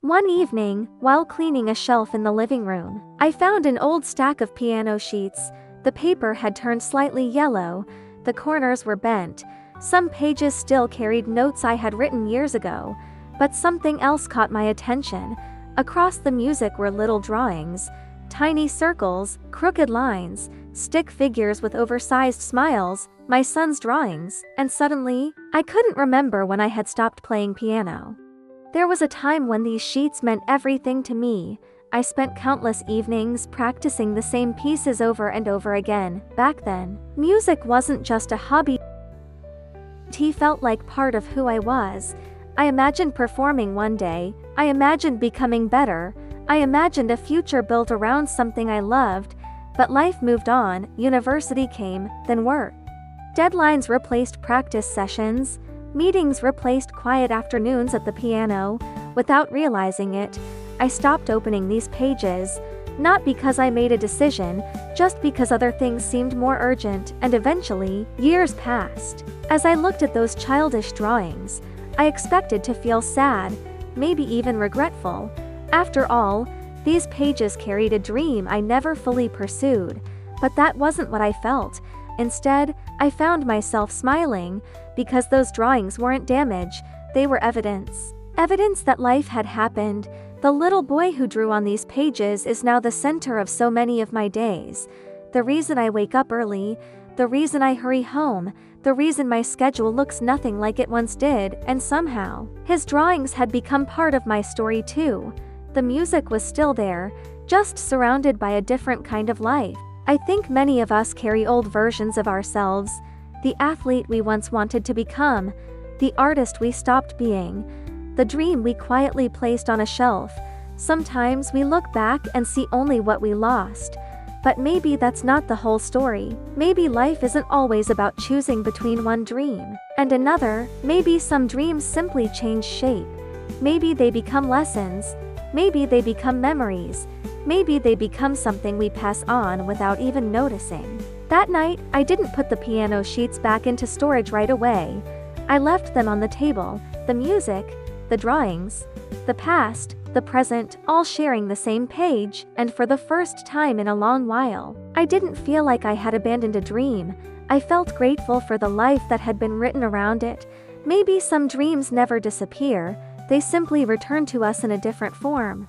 One evening, while cleaning a shelf in the living room, I found an old stack of piano sheets. The paper had turned slightly yellow, the corners were bent, some pages still carried notes I had written years ago, but something else caught my attention. Across the music were little drawings, tiny circles, crooked lines, stick figures with oversized smiles, my son's drawings, and suddenly, I couldn't remember when I had stopped playing piano. There was a time when these sheets meant everything to me. I spent countless evenings practicing the same pieces over and over again. Back then, music wasn't just a hobby. It felt like part of who I was. I imagined performing one day. I imagined becoming better. I imagined a future built around something I loved. But life moved on, university came, then work. Deadlines replaced practice sessions. Meetings replaced quiet afternoons at the piano. Without realizing it, I stopped opening these pages, not because I made a decision, just because other things seemed more urgent, and eventually, years passed. As I looked at those childish drawings, I expected to feel sad, maybe even regretful. After all, these pages carried a dream I never fully pursued, but that wasn't what I felt. Instead, I found myself smiling, because those drawings weren't damage, they were evidence. Evidence that life had happened. The little boy who drew on these pages is now the center of so many of my days. The reason I wake up early, the reason I hurry home, the reason my schedule looks nothing like it once did, and somehow, his drawings had become part of my story too. The music was still there, just surrounded by a different kind of life. I think many of us carry old versions of ourselves, the athlete we once wanted to become, the artist we stopped being, the dream we quietly placed on a shelf. Sometimes we look back and see only what we lost. But maybe that's not the whole story. Maybe life isn't always about choosing between one dream and another. Maybe some dreams simply change shape. Maybe they become lessons. Maybe they become memories. Maybe they become something we pass on without even noticing. That night, I didn't put the piano sheets back into storage right away. I left them on the table, the music, the drawings, the past, the present, all sharing the same page, and for the first time in a long while, I didn't feel like I had abandoned a dream. I felt grateful for the life that had been written around it. Maybe some dreams never disappear, they simply return to us in a different form.